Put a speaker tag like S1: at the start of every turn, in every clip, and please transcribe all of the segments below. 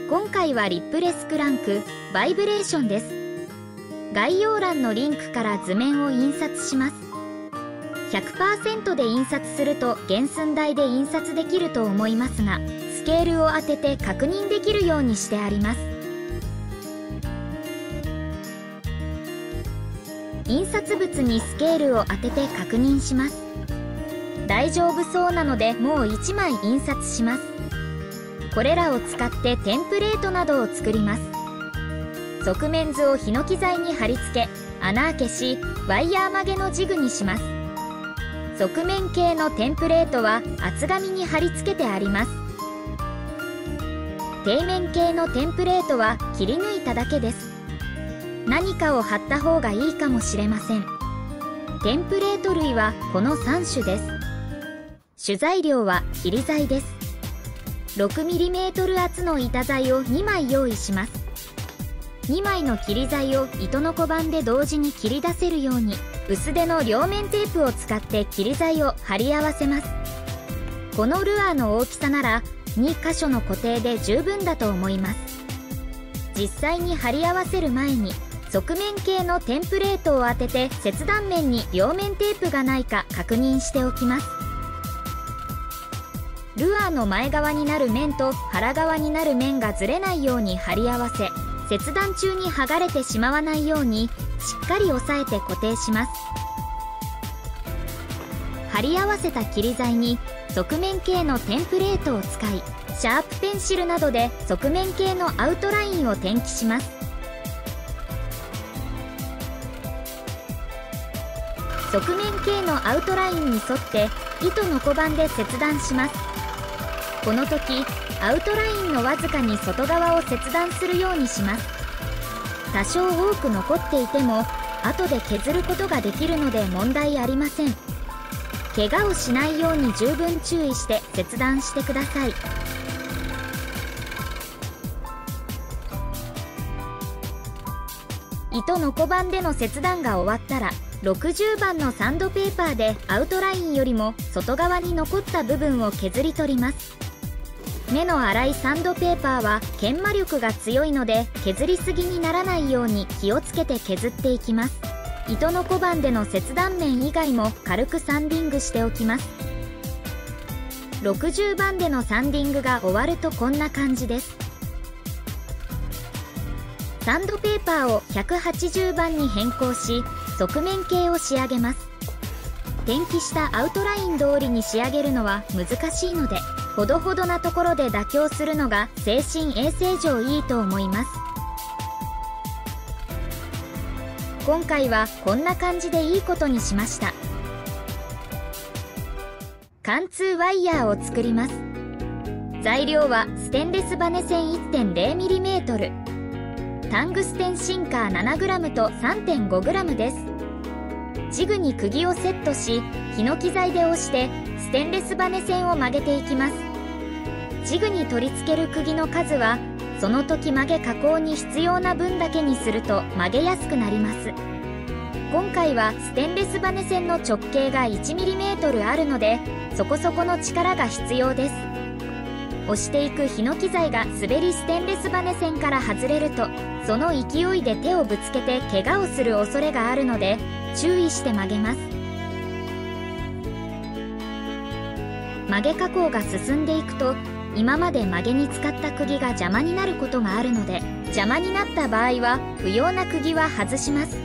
S1: 今回はリップレスクランクバイブレーションです。概要欄のリンクから図面を印刷します。100% で印刷すると原寸大で印刷できると思いますが、スケールを当てて確認できるようにしてあります。印刷物にスケールを当てて確認します。大丈夫そうなのでもう1枚印刷します。これらを使ってテンプレートなどを作ります。側面図をヒノキ材に貼り付け、穴開けし、ワイヤー曲げのジグにします。側面系のテンプレートは厚紙に貼り付けてあります。底面系のテンプレートは切り抜いただけです。何かを貼った方がいいかもしれません。テンプレート類はこの3種です。主材料は切り材です。6mm 厚の板材を2枚用意します。2枚の切り材を糸の小判で同時に切り出せるように薄手の両面テープを使って切り材を貼り合わせます。このルアーの大きさなら2箇所の固定で十分だと思います。実際に貼り合わせる前に側面系のテンプレートを当てて切断面に両面テープがないか確認しておきます。ルアーの前側になる面と腹側になる面がずれないように貼り合わせ、切断中に剥がれてしまわないようにしっかり押さえて固定します。貼り合わせた切り材に側面系のテンプレートを使い、シャープペンシルなどで側面系のアウトラインを転記します。側面系のアウトラインに沿って糸の小判で切断します。この時アウトラインのわずかに外側を切断するようにします。多少多く残っていても後で削ることができるので問題ありません。怪我をしないように十分注意して切断してください。糸の小判での切断が終わったら60番のサンドペーパーでアウトラインよりも外側に残った部分を削り取ります。目の粗いサンドペーパーは研磨力が強いので削りすぎにならないように気をつけて削っていきます。糸の小判での切断面以外も軽くサンディングしておきます。60番でのサンディングが終わるとこんな感じです。サンドペーパーを180番に変更し側面系を仕上げます。転記したアウトライン通りに仕上げるのは難しいので、ほどほどなところで妥協するのが精神衛生上いいと思います。今回はこんな感じでいいことにしました。貫通ワイヤーを作ります。材料はステンレスバネ線 1.0mm、タングステンシンカー 7g と 3.5g です。ジグに釘をセットし、ヒノキ材で押してステンレスバネ線を曲げていきます。ジグに取り付ける釘の数はその時曲げ加工に必要な分だけにすると曲げやすくなります。今回はステンレスバネ線の直径が 1mm あるのでそこそこの力が必要です。押していくヒノキ材が滑りステンレスバネ線から外れるとその勢いで手をぶつけて怪我をする恐れがあるので注意して曲げます。曲げ加工が進んでいくと今まで曲げに使った釘が邪魔になることがあるので、邪魔になった場合は不要な釘は外します。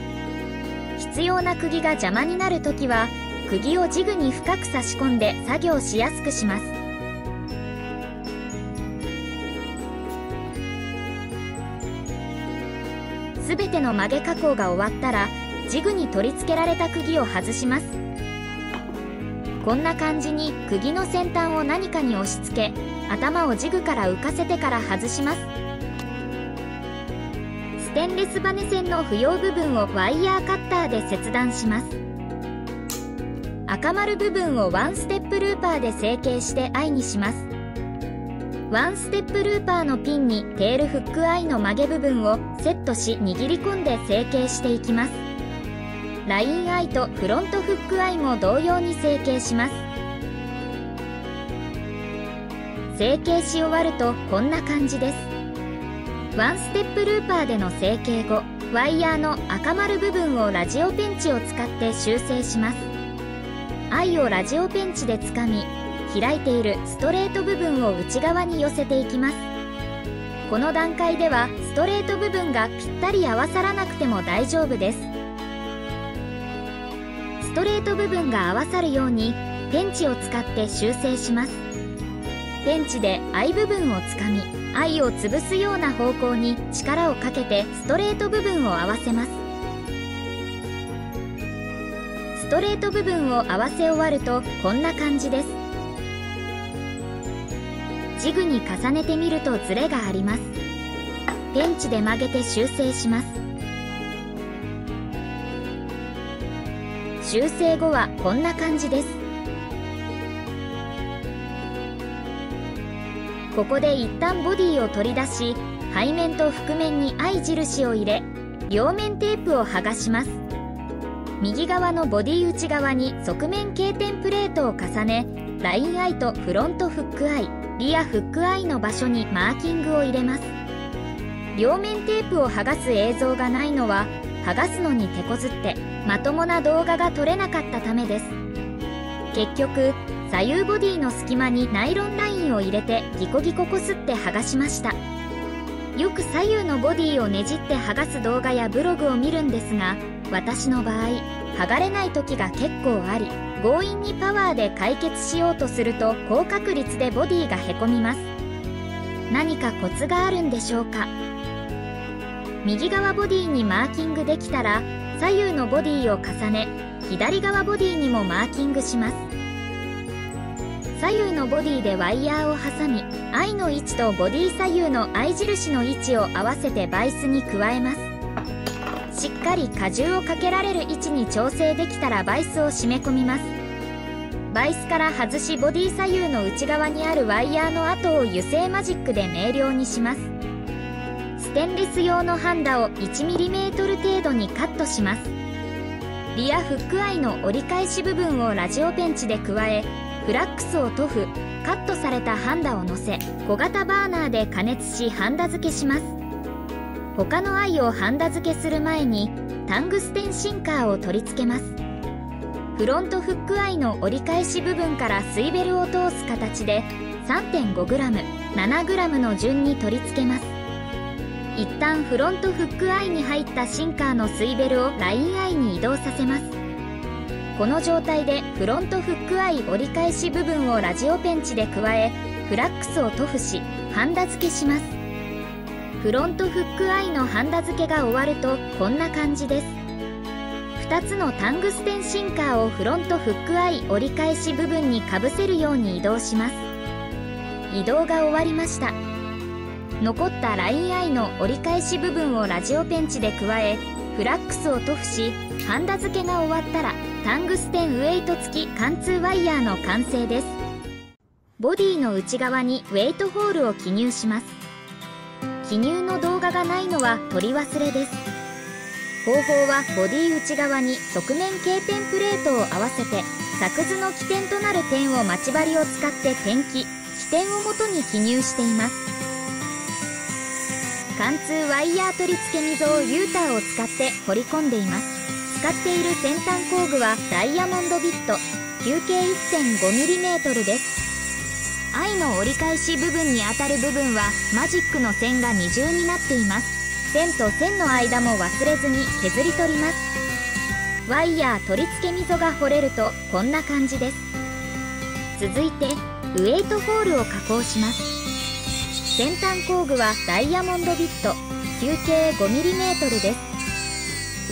S1: 必要な釘が邪魔になるときは釘をジグに深く差し込んで作業しやすくします。すべての曲げ加工が終わったらジグに取り付けられた釘を外します。こんな感じに釘の先端を何かに押し付け頭をジグから浮かせてから外します。ステンレスバネ線の不要部分をワイヤーカッターで切断します。赤丸部分をワンステップルーパーで成形してアイにします。ワンステップルーパーのピンにテールフックアイの曲げ部分をセットし握り込んで成形していきます。ラインアイとフロントフックアイも同様に成形します。成形し終わるとこんな感じです。ワンステップルーパーでの成形後、ワイヤーの赤丸部分をラジオペンチを使って修正します。Iをラジオペンチでつかみ、開いているストレート部分を内側に寄せていきます。この段階ではストレート部分がぴったり合わさらなくても大丈夫です。ストレート部分が合わさるようにペンチを使って修正します。ペンチで I 部分をつかみ、I を潰すような方向に力をかけてストレート部分を合わせます。ストレート部分を合わせ終わるとこんな感じです。ジグに重ねてみるとズレがあります。ペンチで曲げて修正します。修正後はこんな感じです。ここで一旦ボディを取り出し、背面と側面に I 印を入れ、両面テープを剥がします。右側のボディ内側に側面経点プレートを重ね、ラインアイとフロントフックアイ、リアフックアイの場所にマーキングを入れます。両面テープを剥がす映像がないのは、剥がすのに手こずってまともな動画が撮れなかったためです。結局、左右ボディの隙間にナイロンラインを入れてギコギコこすって剥がしました。よく左右のボディをねじって剥がす動画やブログを見るんですが、私の場合、剥がれない時が結構あり、強引にパワーで解決しようとすると高確率でボディがへこみます。何かコツがあるんでしょうか。右側ボディにマーキングできたら、左右のボディを重ね、左側ボディにもマーキングします。左右のボディでワイヤーを挟み、I の位置とボディ左右の I 印の位置を合わせてバイスに加えます。しっかり荷重をかけられる位置に調整できたらバイスを締め込みます。バイスから外しボディ左右の内側にあるワイヤーの跡を油性マジックで明瞭にします。ステンレス用のハンダを 1mm 程度にカットします。リアフックアイの折り返し部分をラジオペンチで加え、フラックスを塗布、カットされたハンダを乗せ、小型バーナーで加熱しハンダ付けします。他のアイをハンダ付けする前にタングステンシンカーを取り付けます。フロントフックアイの折り返し部分からスイベルを通す形で 3.5g、7g の順に取り付けます。一旦フロントフックアイに入ったシンカーのスイベルをラインアイに移動させます。この状態でフロントフックアイ折り返し部分をラジオペンチで加え、フラックスを塗布しハンダ付けします。フロントフックアイのハンダ付けが終わるとこんな感じです。2つのタングステンシンカーをフロントフックアイ折り返し部分にかぶせるように移動します。移動が終わりました。残ったラインアイの折り返し部分をラジオペンチで加え、フラックスを塗布しハンダ付けが終わったらタングステンウェイト付き貫通ワイヤーの完成です。ボディの内側にウェイトホールを記入します。記入の動画がないのは取り忘れです。方法はボディ内側に側面経点プレートを合わせて、作図の起点となる点を待ち針を使って点記、起点をもとに記入しています。貫通ワイヤー取り付け溝をリューターを使って彫り込んでいます。使っている先端工具はダイヤモンドビット、球径 1.5mm です。I の折り返し部分に当たる部分はマジックの線が二重になっています。線と線の間も忘れずに削り取ります。ワイヤー取り付け溝が彫れるとこんな感じです。続いてウェイトホールを加工します。先端工具はダイヤモンドビット、球径 5mm です。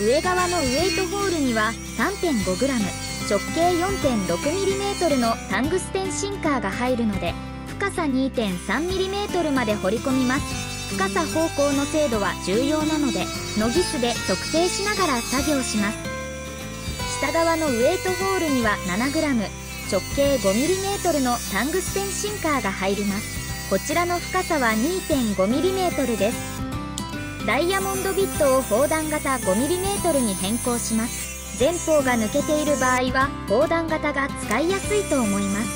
S1: 上側のウェイトホールには 3.5g、直径 4.6mm のタングステンシンカーが入るので、深さ 2.3mm まで彫り込みます。深さ方向の精度は重要なので、ノギスで測定しながら作業します。下側のウェイトホールには 7g、直径 5mm のタングステンシンカーが入ります。こちらの深さは 2.5mm です。ダイヤモンドビットを砲弾型 5mm に変更します。前方が抜けている場合は砲弾型が使いやすいと思います。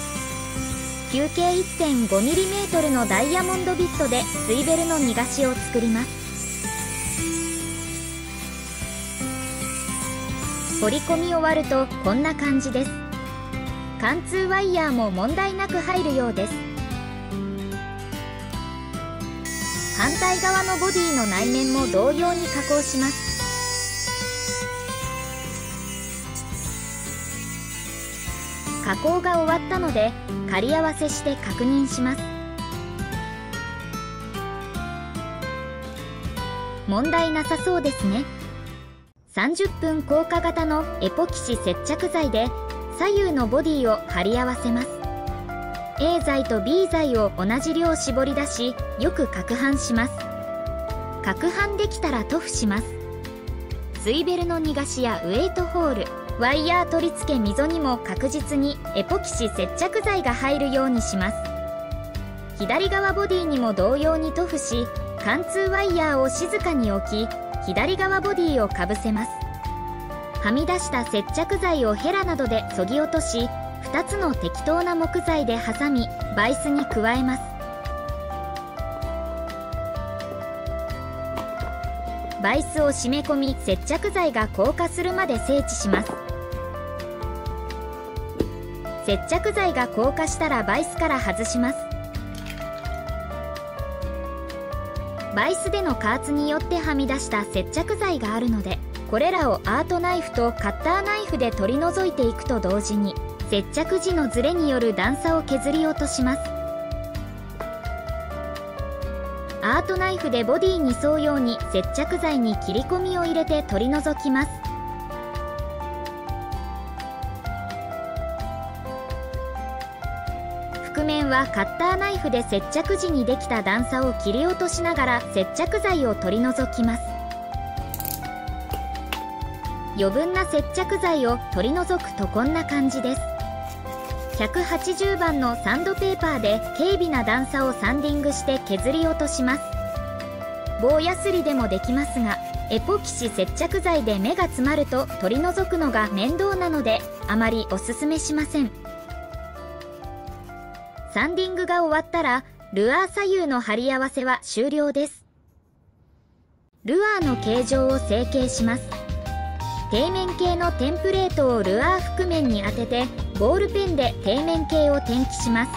S1: 球径 1.5mm のダイヤモンドビットで水ベルの逃がしを作ります。彫り込み終わるとこんな感じです。貫通ワイヤーも問題なく入るようです。反対側のボディの内面も同様に加工します。加工が終わったので仮り合わせして確認します。問題なさそうですね。30分硬化型のエポキシ接着剤で左右のボディを貼り合わせます。 A 剤と B 剤を同じ量絞り出し、よく攪拌します。攪拌できたら塗布します。水ベルの逃がしやウェイトホール、ワイヤー取り付け溝にも確実にエポキシ接着剤が入るようにします。左側ボディにも同様に塗布し、貫通ワイヤーを静かに置き、左側ボディをかぶせます。はみ出した接着剤をヘラなどで削ぎ落とし、2つの適当な木材で挟みバイスに加えます。バイスを締め込み、接着剤が硬化するまで整地します。接着剤が硬化したらバイスから外します。バイスでの加圧によってはみ出した接着剤があるので、これらをアートナイフとカッターナイフで取り除いていくと同時に、接着時のズレによる段差を削り落とします。アートナイフでボディに沿うように接着剤に切り込みを入れて取り除きます。覆面はカッターナイフで接着時にできた段差を切り落としながら接着剤を取り除きます。余分な接着剤を取り除くとこんな感じです。180番のサンドペーパーで軽微な段差をサンディングして削り落とします。棒やすりでもできますが、エポキシ接着剤で目が詰まると取り除くのが面倒なのであまりおすすめしません。サンディングが終わったらルアー左右の貼り合わせは終了です。ルアーの形状を成形します。底面形のテンプレートをルアー覆面に当ててボールペンで底面形を転記します。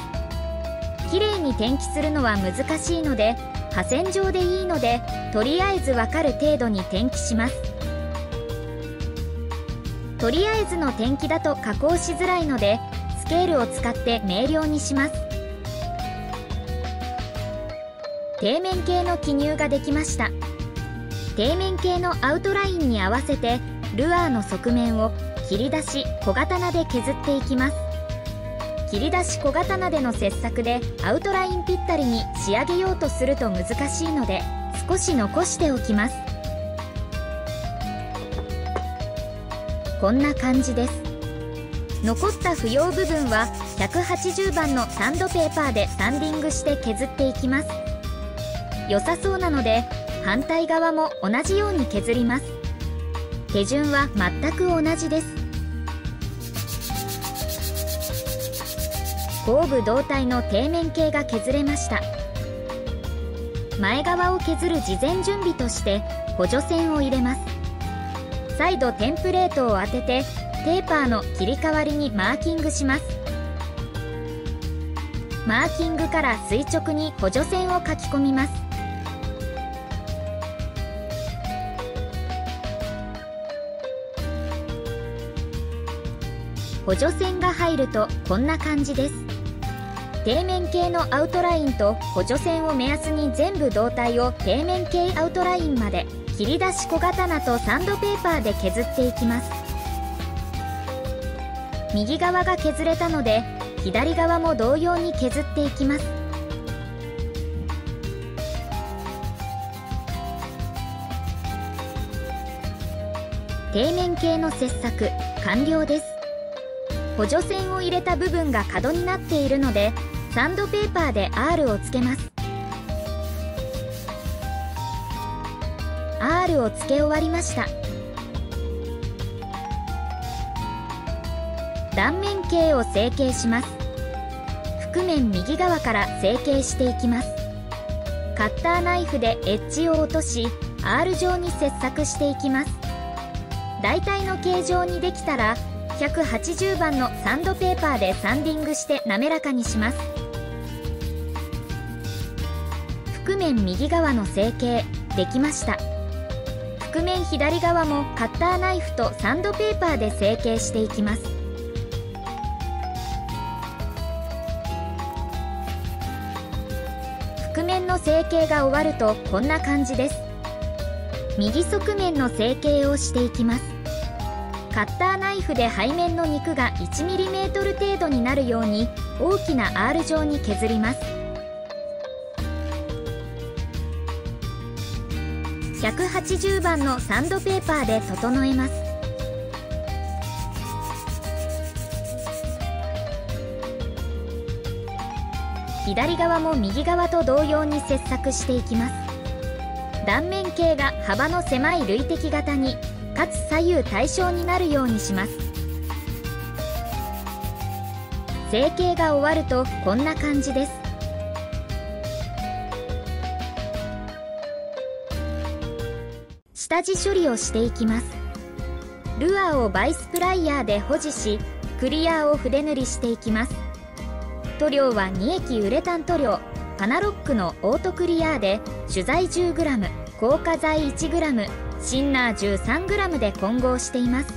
S1: きれいに転記するのは難しいので破線状でいいので、とりあえずわかる程度に転記します。とりあえずの転記だと加工しづらいのでスケールを使って明瞭にします。底面形の記入ができました。底面形のアウトラインに合わせてルアーの側面を切り出し小刀で削っていきます。切り出し小刀での切削でアウトラインぴったりに仕上げようとすると難しいので少し残しておきます。こんな感じです。残った不要部分は180番のサンドペーパーでサンディングして削っていきます。良さそうなので反対側も同じように削ります。手順は全く同じです。後部胴体の底面形が削れました。前側を削る事前準備として補助線を入れます。再度テンプレートを当ててテーパーの切り替わりにマーキングします。マーキングから垂直に補助線を書き込みます。補助線が入るとこんな感じです。底面形のアウトラインと補助線を目安に全部胴体を底面形アウトラインまで切り出し小刀とサンドペーパーで削っていきます。右側が削れたので左側も同様に削っていきます。底面形の切削完了です。補助線を入れた部分が角になっているのでサンドペーパーで R をつけます。 R をつけ終わりました。断面形を成形します。覆面右側から成形していきます。カッターナイフでエッジを落とし R 状に切削していきます。大体の形状にできたら180番のサンドペーパーでサンディングして滑らかにします。覆面右側の成形できました。覆面左側もカッターナイフとサンドペーパーで成形していきます。覆面の成形が終わるとこんな感じです。右側面の成形をしていきます。カッターナイフで背面の肉が 1mm 程度になるように大きな R 状に削ります。180番のサンドペーパーで整えます。左側も右側と同様に切削していきます。断面径が幅の狭い累積型にかつ左右対称になるようにします。成形が終わるとこんな感じです。下地処理をしていきます。ルアーをバイスプライヤーで保持しクリアーを筆塗りしていきます。塗料は2液ウレタン塗料パナロックのオートクリアーで主材 10g 硬化剤 1g シンナー 13g で混合しています。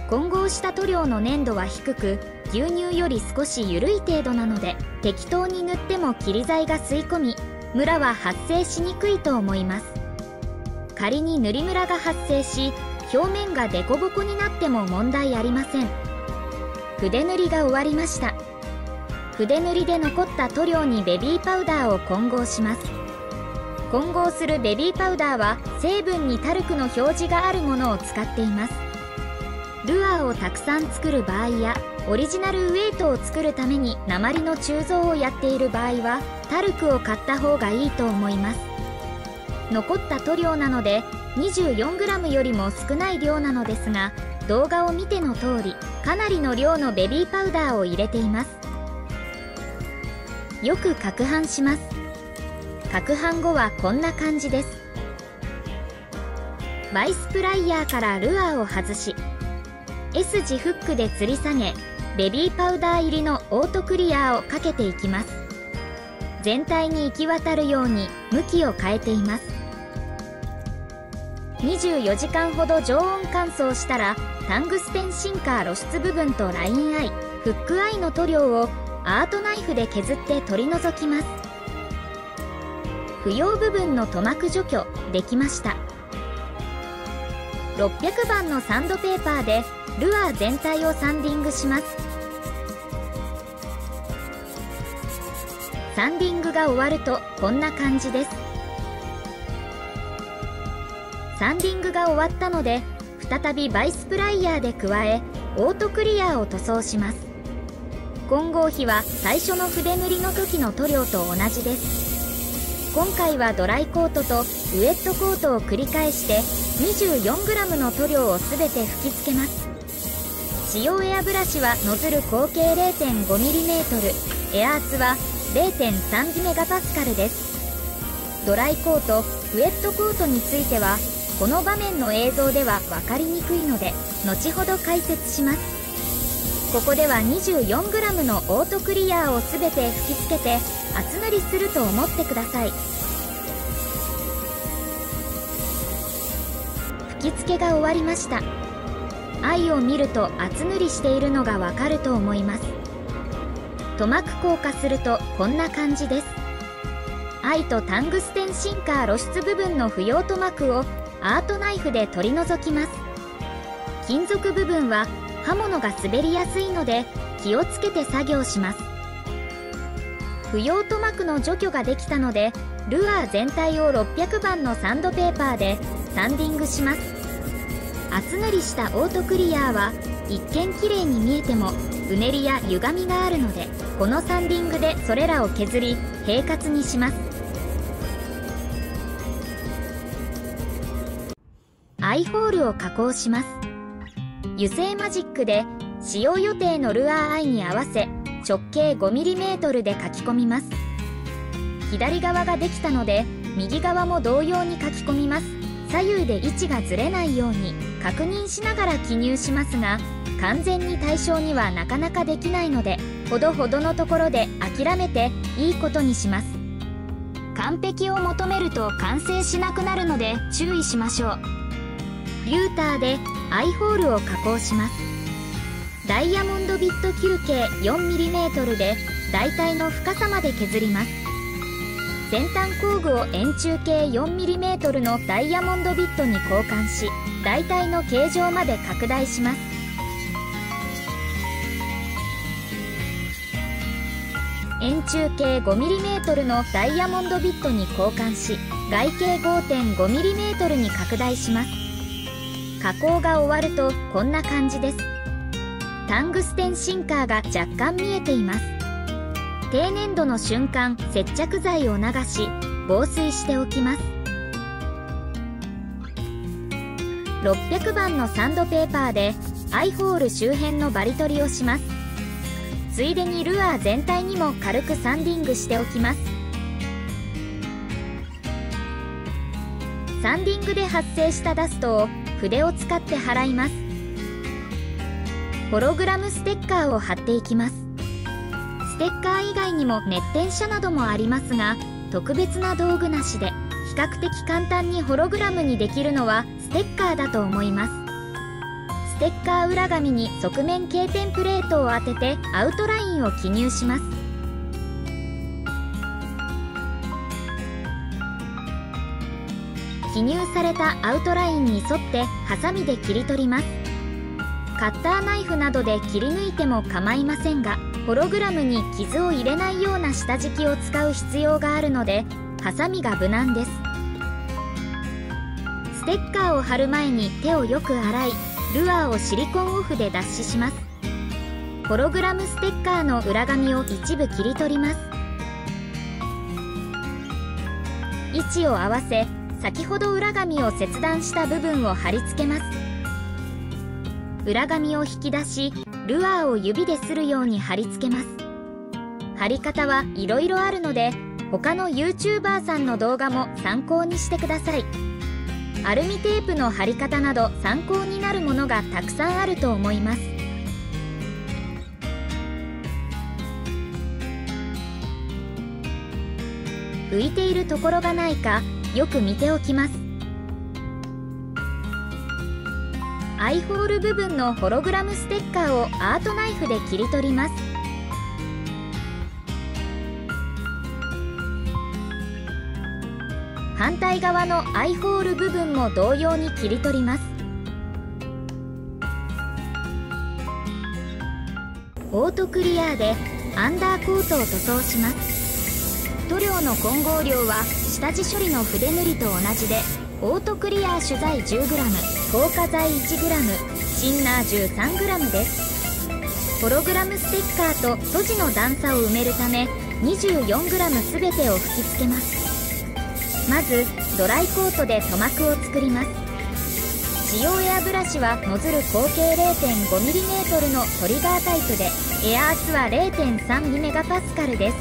S1: 混合した塗料の粘度は低く牛乳より少し緩い程度なので適当に塗っても切り剤が吸い込みムラは発生しにくいと思います。仮に塗りムラが発生し表面がデコボコになっても問題ありません。筆塗りが終わりました。筆塗りで残った塗料にベビーパウダーを混合します。混合するベビーパウダーは成分にタルクの表示があるものを使っています。ルアーをたくさん作る場合やオリジナルウェイトを作るために鉛の鋳造をやっている場合はタルクを買った方がいいと思います。残った塗料なので 24g よりも少ない量なのですが動画を見ての通りかなりの量のベビーパウダーを入れています。よく攪拌します。攪拌後はこんな感じです。バイスプライヤーからルアーを外し S 字フックで吊り下げベビーパウダー入りのオートクリアーをかけていきます。全体に行き渡るように向きを変えています。24時間ほど常温乾燥したらタングステンシンカー露出部分とラインアイフックアイの塗料をアートナイフで削って取り除きます。不要部分の塗膜除去できました。600番のサンドペーパーでルアー全体をサンディングします。サンディングが終わるとこんな感じです。サンディングが終わったので再びバイスプライヤーで加えオートクリアーを塗装します。混合比は最初の筆塗りの時の塗料と同じです。今回はドライコートとウエットコートを繰り返して 24g の塗料をすべて吹きつけます。使用エアブラシはノズル口径 0.5mm エア圧は 0.3 メガパスカルです。ドライコートウエットコートについてはこの場面の映像では分かりにくいので後ほど解説します。ここでは 24g のオートクリアーをすべて吹きつけて厚塗りすると思ってください。吹き付けが終わりました。藍を見ると厚塗りしているのがわかると思います。塗膜硬化するとこんな感じです。藍とタングステンシンカー露出部分の不要塗膜をアートナイフで取り除きます。金属部分は刃物が滑りやすいので気をつけて作業します。不要塗膜の除去ができたのでルアー全体を600番のサンドペーパーでサンディングします。厚塗りしたオートクリアーは一見綺麗に見えてもうねりや歪みがあるのでこのサンディングでそれらを削り平滑にします。アイホールを加工します。油性マジックで使用予定のルアーアイに合わせ直径 5mm で書き込みます。左側ができたので右側も同様に書き込みます。左右で位置がずれないように確認しながら記入しますが、完全に対称にはなかなかできないので、ほどほどのところで諦めていいことにします。完璧を求めると完成しなくなるので注意しましょう。リューターでアイホールを加工します。ダイヤモンドビットキル径 4mm で大体の深さまで削ります。先端工具を円柱形 4mm のダイヤモンドビットに交換し、大体の形状まで拡大します。円柱形 5mm のダイヤモンドビットに交換し、外径 5.5mm に拡大します。加工が終わるとこんな感じです。タングステンシンカーが若干見えています。低粘度の瞬間、接着剤を流し防水しておきます。600番のサンドペーパーでアイホール周辺のバリ取りをします。ついでにルアー全体にも軽くサンディングしておきます。サンディングで発生したダストを筆を使って払います。ホログラムステッカーを貼っていきます。ステッカー以外にも熱転写などもありますが、特別な道具なしで比較的簡単にホログラムにできるのはステッカーだと思います。ステッカー裏紙に側面経点プレートを当ててアウトラインを記入します。記入されたアウトラインに沿ってハサミで切り取ります。カッターナイフなどで切り抜いても構いませんが、ホログラムに傷を入れないような下敷きを使う必要があるので、ハサミが無難です。ステッカーを貼る前に手をよく洗い、ルアーをシリコンオフで脱脂します。ホログラムステッカーの裏紙を一部切り取ります。位置を合わせ、先ほど裏紙を切断した部分を貼り付けます。裏紙を引き出し、ルアーを指でするように貼り付けます。貼り方はいろいろあるので、他の YouTuber さんの動画も参考にしてください。アルミテープの貼り方など参考になるものがたくさんあると思います。浮いているところがないかよく見ておきます。アイホール部分のホログラムステッカーをアートナイフで切り取ります。反対側のアイホール部分も同様に切り取ります。オートクリアーでアンダーコートを塗装します。塗料の混合量は下地処理の筆塗りと同じで、オートクリアー種材 10g、 硬化剤 1g、 シンナー 13g です。ホログラムステッカーと素地の段差を埋めるため 24g 全てを吹き付けます。まずドライコートで塗膜を作ります。使用エアブラシはノズル口径 0.5mm のトリガータイプで、エア圧は 0.3 メガパスカルです。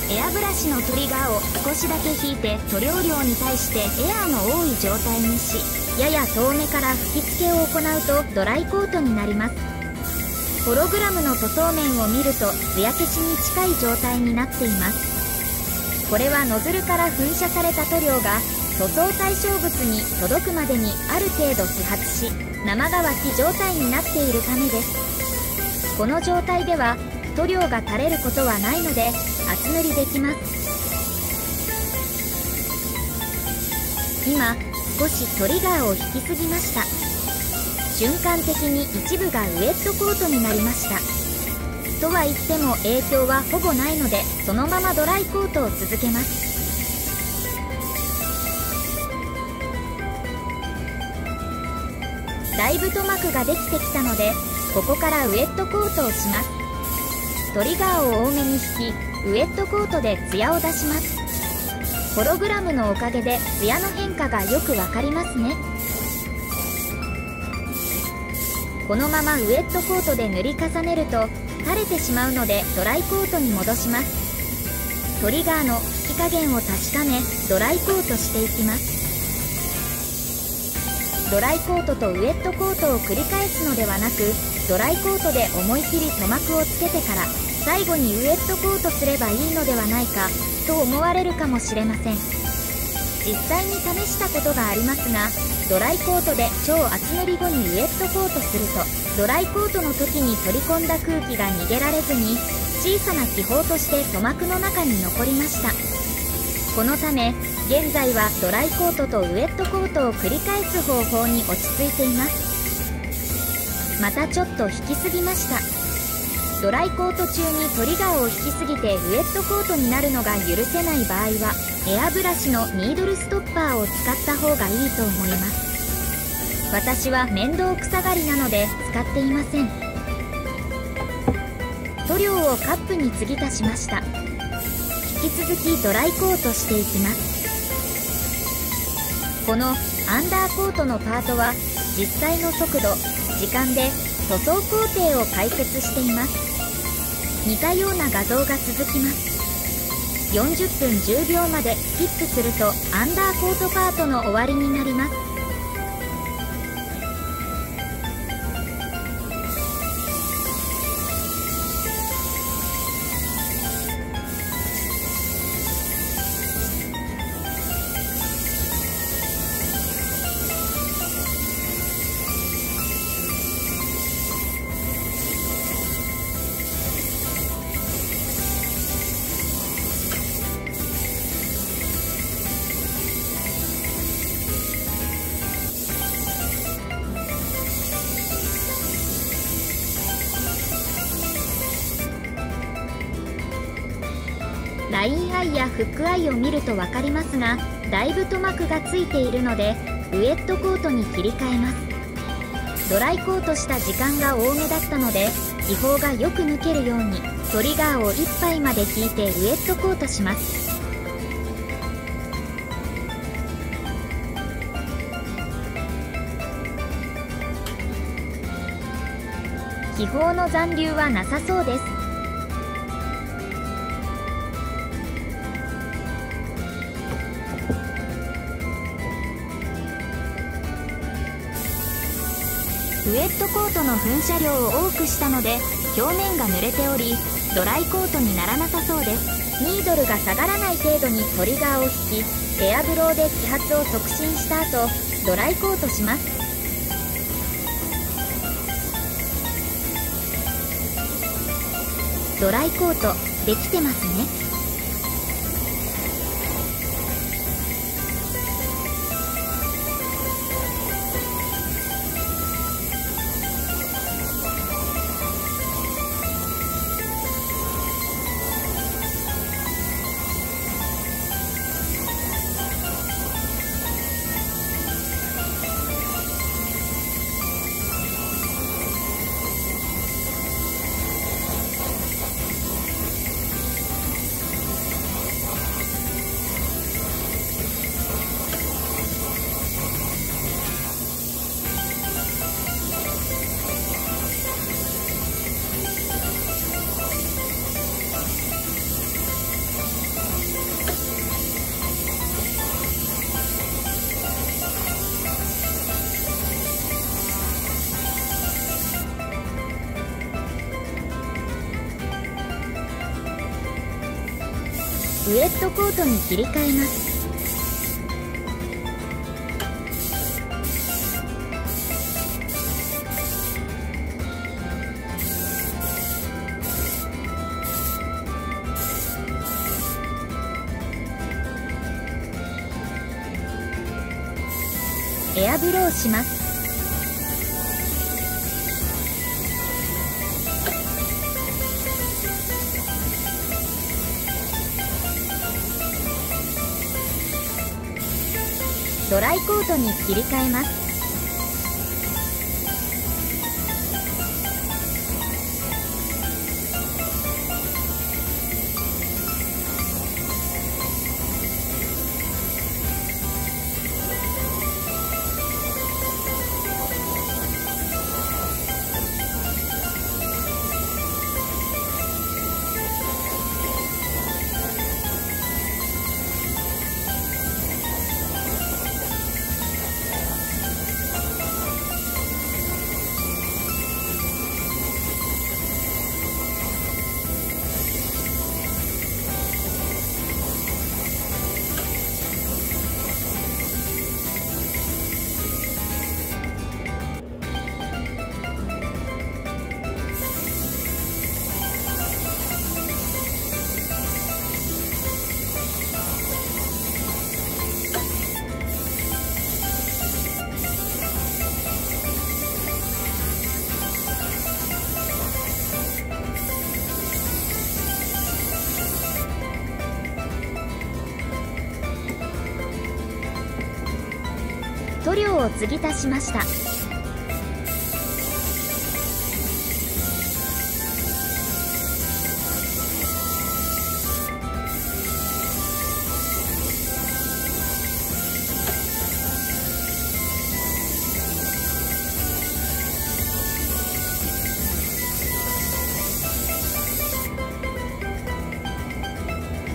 S1: エアブラシのトリガーを少しだけ引いて塗料量に対してエアーの多い状態にし、やや遠目から吹き付けを行うとドライコートになります。ホログラムの塗装面を見ると艶消しに近い状態になっています。これはノズルから噴射された塗料が塗装対象物に届くまでにある程度揮発し、生乾き状態になっているためです。この状態では塗料が垂れることはないので厚塗りできます。今少しトリガーを引きすぎました。瞬間的に一部がウェットコートになりました。とは言っても影響はほぼないので、そのままドライコートを続けます。だいぶ塗膜ができてきたので、ここからウェットコートをします。トリガーを多めに引き、ウェットコートでツヤを出します。ホログラムのおかげでツヤの変化がよくわかりますね。このままウェットコートで塗り重ねると垂れてしまうのでドライコートに戻します。トリガーの引き加減を確かめドライコートしていきます。ドライコートとウェットコートを繰り返すのではなく、ドライコートで思い切り塗膜をつけてから最後にウェットコートすればいいのではないかと思われるかもしれません。実際に試したことがありますが、ドライコートで超厚塗り後にウェットコートすると、ドライコートの時に取り込んだ空気が逃げられずに小さな気泡として塗膜の中に残りました。このため現在はドライコートとウェットコートを繰り返す方法に落ち着いています。またちょっと引きすぎました。ドライコート中にトリガーを引きすぎてウェットコートになるのが許せない場合は、エアブラシのニードルストッパーを使った方がいいと思います。私は面倒くさがりなので使っていません。塗料をカップに継ぎ足しました。引き続きドライコートしていきます。このアンダーコートのパートは実際の速度、時間で塗装工程を解説しています。似たような画像が続きます。40分10秒までスキップするとアンダーコートパートの終わりになります。ラインアイやフックアイを見ると分かりますが、だいぶ塗膜がついているのでウェットコートに切り替えます。ドライコートした時間が多めだったので気泡がよく抜けるようにトリガーを1杯まで引いてウェットコートします。気泡の残留はなさそうです。ウェットコートの噴射量を多くしたので表面が濡れておりドライコートにならなさそうです。ニードルが下がらない程度にトリガーを引き、エアブローで揮発を促進した後ドライコートします。ドライコートできてますね。ウェットコートに切り替えます。エアブローします。ドライコートに切り替えます。塗料を継ぎ足しました。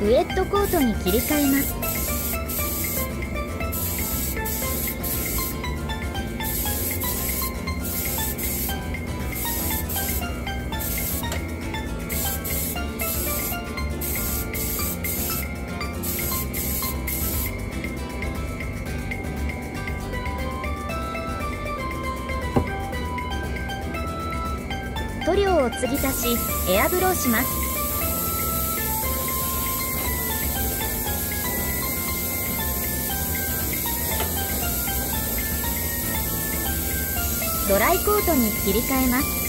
S1: ウエットコートに切り替えます。塗料を継ぎ足し、エアブローします。ドライコートに切り替えます。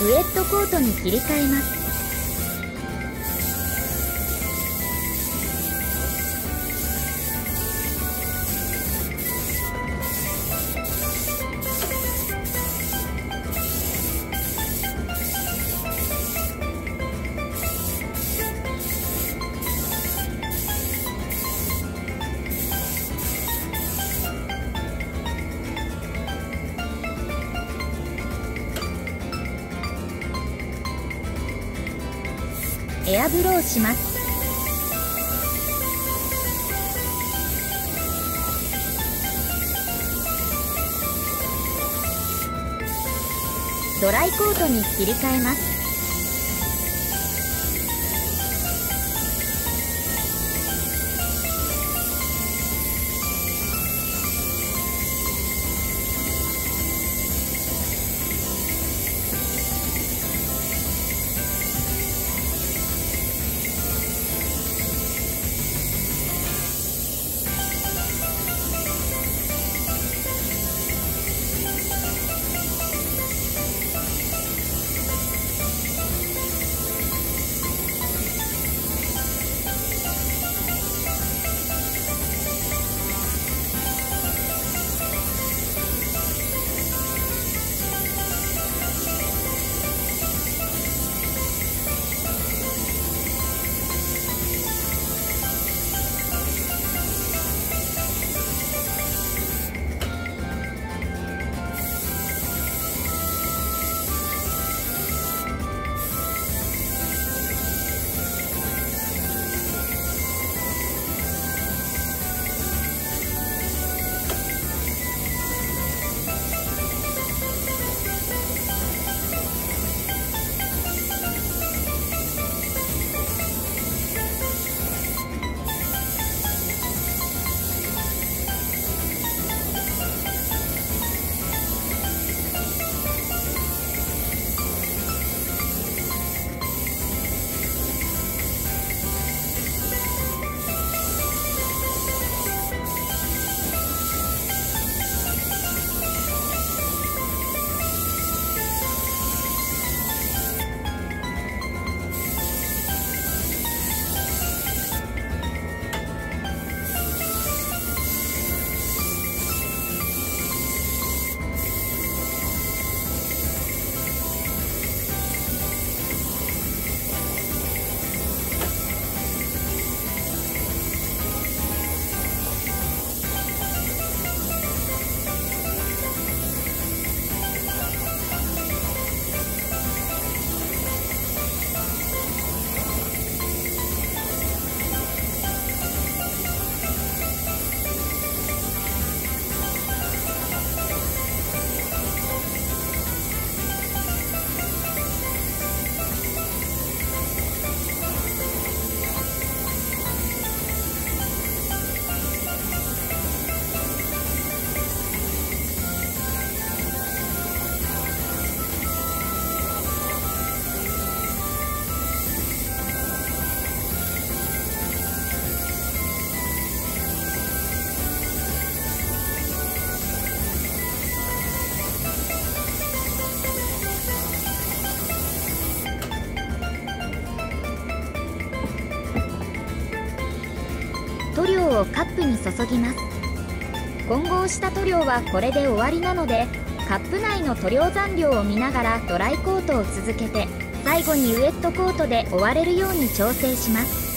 S1: ウエットコートに切り替えます。エアブローします。ドライコートに切り替えます。をカップに注ぎます。混合した塗料はこれで終わりなので、カップ内の塗料残量を見ながらドライコートを続けて、最後にウエットコートで終われるように調整します。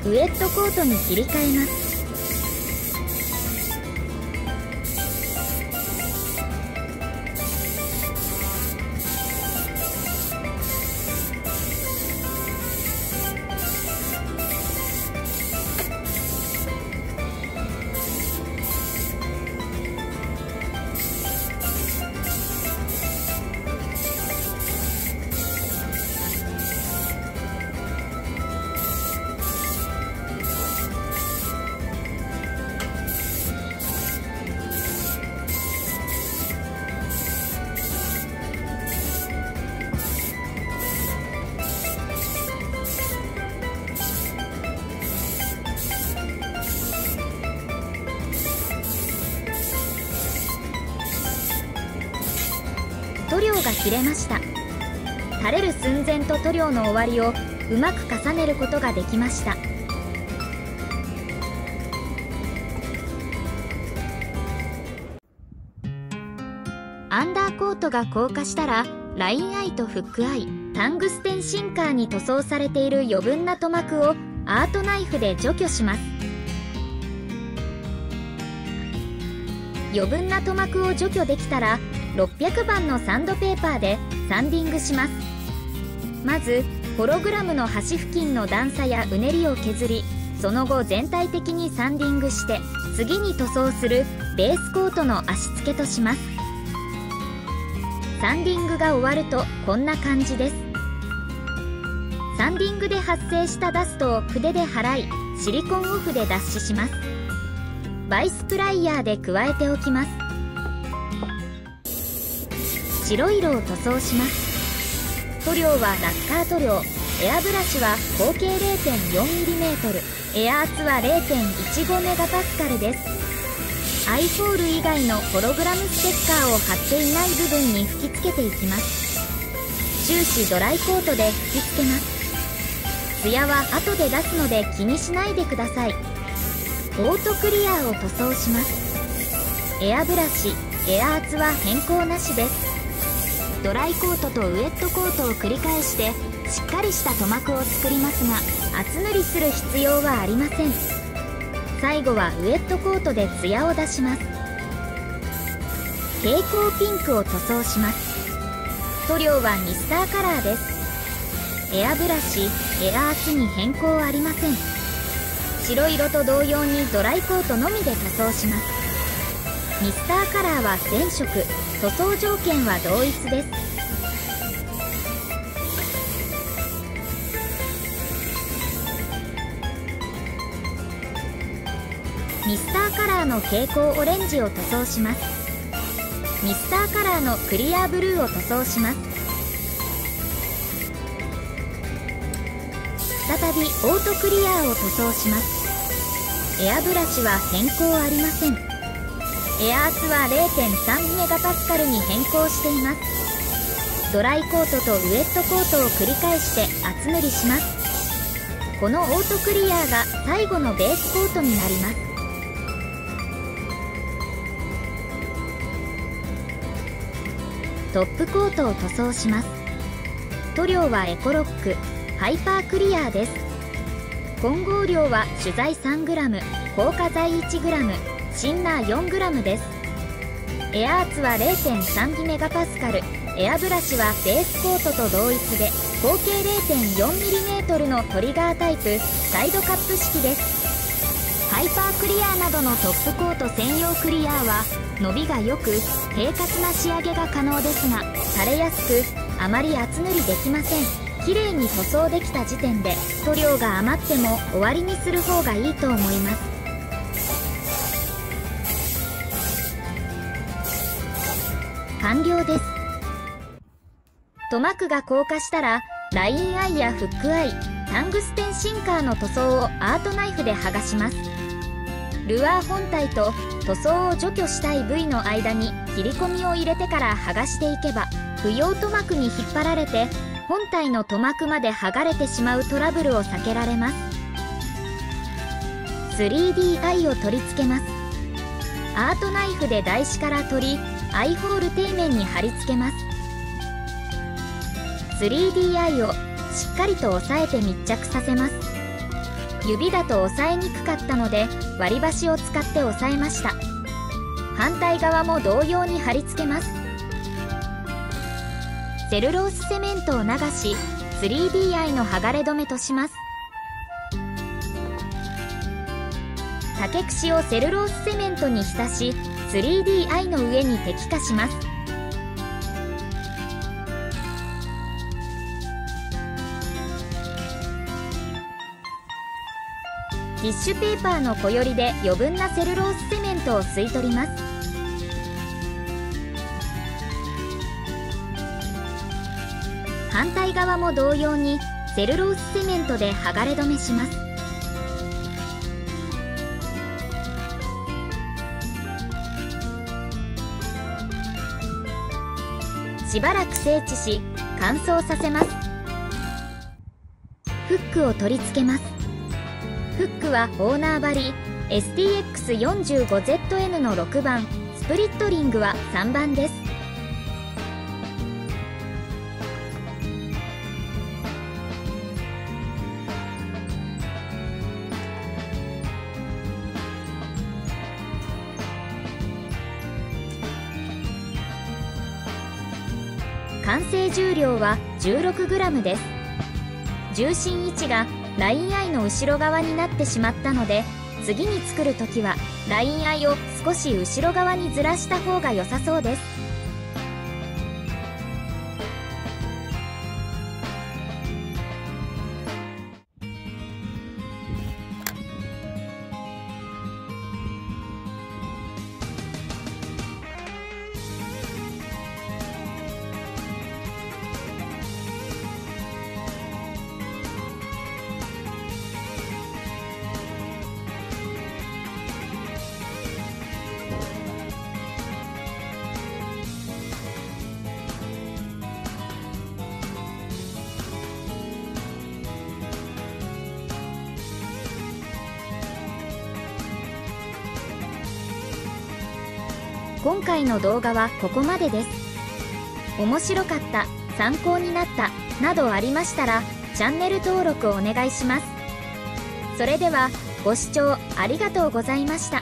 S1: ウエットコートに切り替えます。塗料が切れました。垂れる寸前と塗料の終わりをうまく重ねることができました。アンダーコートが硬化したら、ラインアイとフックアイ、タングステンシンカーに塗装されている余分な塗膜をアートナイフで除去します。余分な塗膜を除去できたら、600番のサンドペーパーでサンディングします。まずホログラムの端付近の段差やうねりを削り、その後全体的にサンディングして、次に塗装するベースコートの足付けとします。サンディングが終わるとこんな感じです。サンディングで発生したダストを筆で払い、シリコンオフで脱脂します。バイスプライヤーで加えておきます。白色を塗装します。塗料はラッカー塗料、エアブラシは合計 0.4mm、エア圧は 0.15MPa です。アイホール以外のホログラムステッカーを貼っていない部分に吹き付けていきます。終始ドライコートで吹き付けます。ツヤは後で出すので気にしないでください。オートクリアを塗装します。エアブラシ、エア圧は変更なしです。ドライコートとウエットコートを繰り返してしっかりした塗膜を作りますが、厚塗りする必要はありません。最後はウエットコートでツヤを出します。蛍光ピンクを塗装します。塗料はミスターカラーです。エアブラシ、エア圧に変更ありません。白色と同様にドライコートのみで塗装します。ミスターカラーは全色、塗装条件は同一です。ミスターカラーの蛍光オレンジを塗装します。ミスターカラーのクリアブルーを塗装します。再びオートクリアを塗装します。エアブラシは変更ありません。エア圧は 0.3MPa に変更しています。ドライコートとウエットコートを繰り返して厚塗りします。このオートクリアが最後のベースコートになります。トップコートを塗装します。塗料はエコロック、ハイパークリアです。混合量は主材 3g、硬化剤 1g、シンナー 4g です。エア圧は 0.3MPa、エアブラシはベースコートと同一で合計 0.4mm のトリガータイプサイドカップ式です。ハイパークリアなどのトップコート専用クリアは伸びが良く平滑な仕上げが可能ですが、垂れやすくあまり厚塗りできません。綺麗に塗装できた時点で塗料が余っても終わりにする方がいいと思います。完了です。塗膜が硬化したらラインアイやフックアイ、タングステンシンカーの塗装をアートナイフで剥がします。ルアー本体と塗装を除去したい部位の間に切り込みを入れてから剥がしていけば、不要塗膜に引っ張られて本体の塗膜まで剥がれてしまうトラブルを避けられます。 3D アイを取り付けます。アートナイフで台紙から取り、アイホール底面に貼り付けます。 3D アイをしっかりと押さえて密着させます。指だと押さえにくかったので割り箸を使って押さえました。反対側も同様に貼り付けます。セルロースセメントを流し 3D アイの剥がれ止めとします。竹串をセルロースセメントに浸し 3D アイの上に滴下します。ティッシュペーパーの小よりで余分なセルロースセメントを吸い取ります。反対側も同様にセルロースセメントで剥がれ止めします。しばらく静置し乾燥させます。フックを取り付けます。フックはオーナーバリ STX45ZN の6番、スプリットリングは3番です。完成重量は 16g です。重心位置がラインアイの後ろ側になってしまったので、次に作るときはラインアイを少し後ろ側にずらした方が良さそうです。今回の動画はここまでです。面白かった、参考になったなどありましたらチャンネル登録お願いします。それではご視聴ありがとうございました。